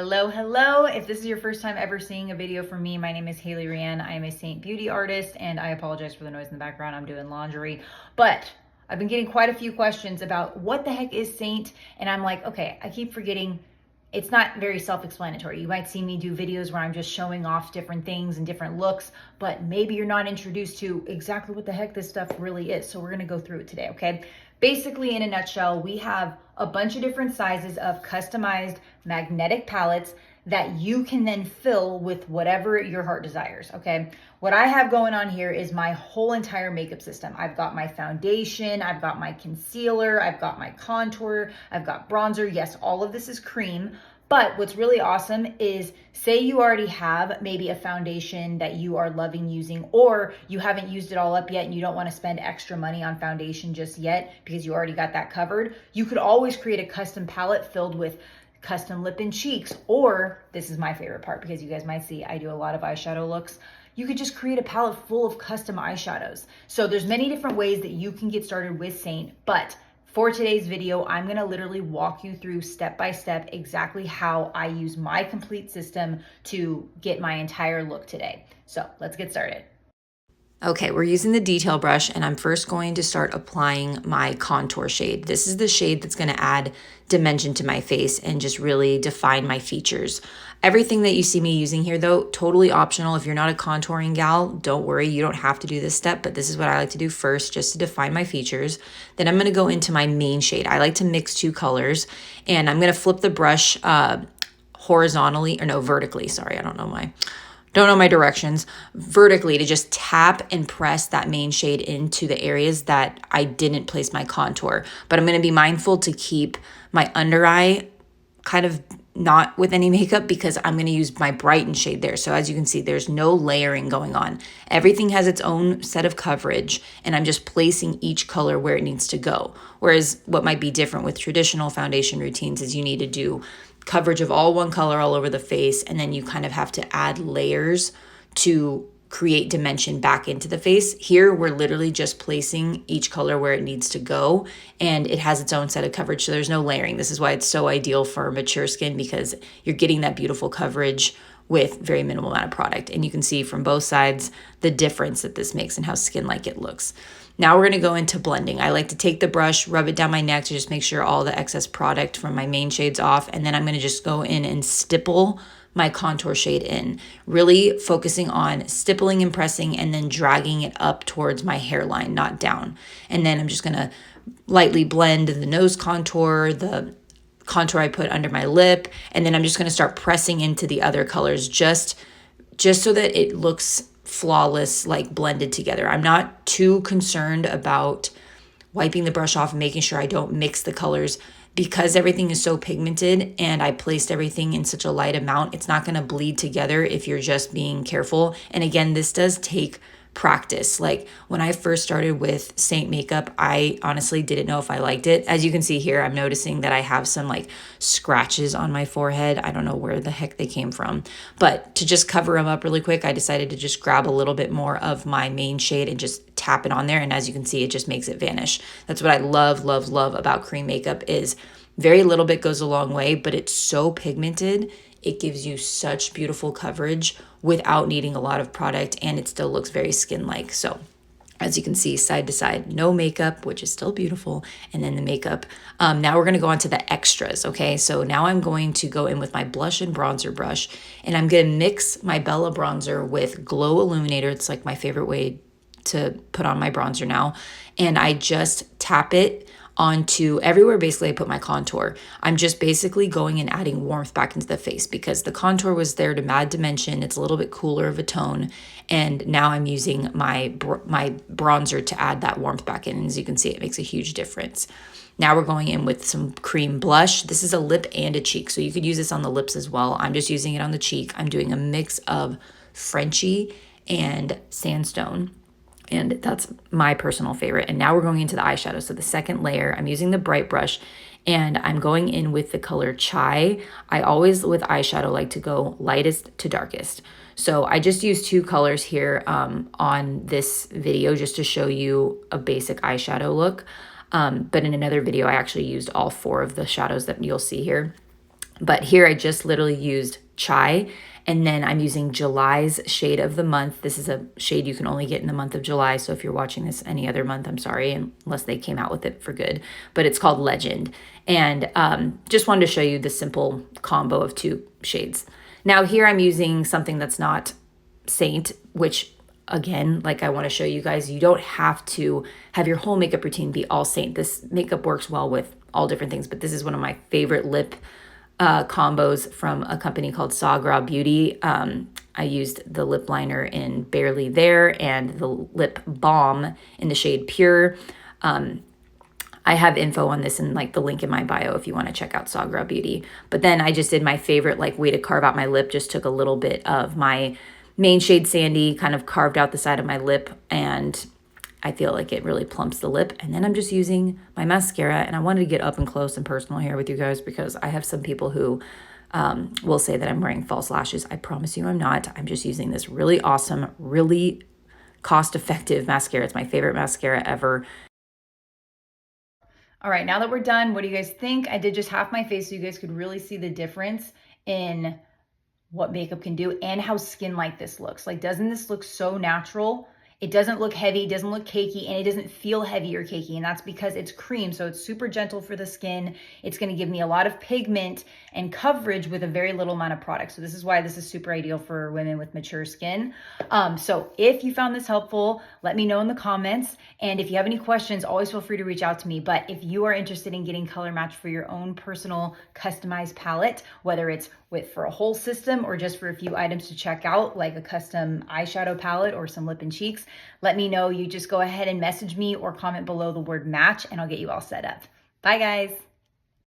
Hello, hello. If this is your first time ever seeing a video from me, my name is Haley Rianne. I am a Seint beauty artist, and I apologize for the noise in the background. I'm doing laundry, but I've been getting quite a few questions about what the heck is Seint, and I'm like, okay, I keep forgetting. It's not very self-explanatory. You might see me do videos where I'm just showing off different things and different looks, but maybe you're not introduced to exactly what the heck this stuff really is. So we're gonna go through it today, okay? Basically, in a nutshell, we have a bunch of different sizes of customized magnetic palettes that you can then fill with whatever your heart desires, okay? What I have going on here is my whole entire makeup system. I've got my foundation, I've got my concealer, I've got my contour, I've got bronzer. Yes, all of this is cream. But what's really awesome is, say you already have maybe a foundation that you are loving using, or you haven't used it all up yet and you don't want to spend extra money on foundation just yet because you already got that covered. You could always create a custom palette filled with custom lip and cheeks, or this is my favorite part because you guys might see I do a lot of eyeshadow looks. You could just create a palette full of custom eyeshadows. So there's many different ways that you can get started with Seint, but for today's video, I'm gonna literally walk you through step by step exactly how I use my complete system to get my entire look today. So let's get started. Okay, we're using the detail brush, and I'm first going to start applying my contour shade. This is the shade that's going to add dimension to my face and just really define my features. Everything that you see me using here, though, totally optional. If you're not a contouring gal, don't worry, you don't have to do this step, but this is what I like to do first, just to define my features. Then I'm going to go into my main shade. I like to mix two colors, and I'm going to flip the brush vertically. Sorry, I don't know my directions, vertically, to just tap and press that main shade into the areas that I didn't place my contour. But I'm going to be mindful to keep my under eye kind of not with any makeup because I'm going to use my brighten shade there. So as you can see, there's no layering going on. Everything has its own set of coverage, and I'm just placing each color where it needs to go. Whereas what might be different with traditional foundation routines is you need to do coverage of all one color all over the face, and then you kind of have to add layers to create dimension back into the face. Here, we're literally just placing each color where it needs to go, and it has its own set of coverage, so there's no layering. This is why it's so ideal for mature skin, because you're getting that beautiful coverage with very minimal amount of product. And you can see from both sides the difference that this makes and how skin-like it looks. Now we're gonna go into blending. I like to take the brush, rub it down my neck to just make sure all the excess product from my main shade's off, and then I'm gonna just go in and stipple my contour shade in, really focusing on stippling and pressing and then dragging it up towards my hairline, not down. And then I'm just gonna lightly blend the nose contour, the contour I put under my lip, and then I'm just gonna start pressing into the other colors just so that it looks flawless, like blended together. I'm not too concerned about wiping the brush off and making sure I don't mix the colors because everything is so pigmented and I placed everything in such a light amount. It's not going to bleed together if you're just being careful. And again, this does take practice. Like when I first started with Seint makeup, I honestly didn't know if I liked it. As you can see here, I'm noticing that I have some like scratches on my forehead. I don't know where the heck they came from, but to just cover them up really quick, I decided to just grab a little bit more of my main shade and just tap it on there. And as you can see, it just makes it vanish. That's what I love about cream makeup is very little bit goes a long way, but it's so pigmented. It gives you such beautiful coverage without needing a lot of product, and it still looks very skin-like. So as you can see, side to side, no makeup, which is still beautiful, and then the makeup. Now we're gonna go on to the extras, okay? So now I'm going to go in with my blush and bronzer brush, and I'm gonna mix my Bella bronzer with Glow Illuminator. It's like my favorite way to put on my bronzer now. And I just tap it onto everywhere basically I put my contour. I'm just basically going and adding warmth back into the face because the contour was there to add dimension. It's a little bit cooler of a tone. And now I'm using my bronzer to add that warmth back in. And as you can see, it makes a huge difference. Now we're going in with some cream blush. This is a lip and a cheek, so you could use this on the lips as well. I'm just using it on the cheek. I'm doing a mix of Frenchie and Sandstone. And that's my personal favorite. And now we're going into the eyeshadow. So the second layer, I'm using the bright brush and I'm going in with the color Chai. I always, with eyeshadow, like to go lightest to darkest. So I just used two colors here on this video just to show you a basic eyeshadow look. But in another video, I actually used all four of the shadows that you'll see here. But here I just literally used chai, and then I'm using July's shade of the month. This is a shade you can only get in the month of July. So if you're watching this any other month, I'm sorry, unless they came out with it for good. But it's called Legend. And just wanted to show you the simple combo of two shades. Now here I'm using something that's not Seint, which again, like I want to show you guys, you don't have to have your whole makeup routine be all Seint. This makeup works well with all different things, but this is one of my favorite lip combos from a company called Sagra Beauty. I used the lip liner in Barely There and the lip balm in the shade Pure. I have info on this in like the link in my bio if you want to check out Sagra Beauty. But then I just did my favorite like way to carve out my lip. Just took a little bit of my main shade Sandy, kind of carved out the side of my lip, and I feel like it really plumps the lip. And then I'm just using my mascara, and I wanted to get up and close and personal here with you guys because I have some people who will say that I'm wearing false lashes. I promise you I'm not. I'm just using this really awesome, really cost-effective mascara. It's my favorite mascara ever. All right, now that we're done, what do you guys think? I did just half my face so you guys could really see the difference in what makeup can do and how skin like this looks. Like, doesn't this look so natural? It doesn't look heavy, it doesn't look cakey, and it doesn't feel heavy or cakey. And that's because it's cream, so it's super gentle for the skin. It's gonna give me a lot of pigment and coverage with a very little amount of product. So this is why this is super ideal for women with mature skin. So if you found this helpful, let me know in the comments. And if you have any questions, always feel free to reach out to me. But if you are interested in getting color match for your own personal customized palette, whether it's for a whole system or just for a few items to check out, like a custom eyeshadow palette or some lip and cheeks, let me know. You just go ahead and message me or comment below the word match and I'll get you all set up. Bye guys.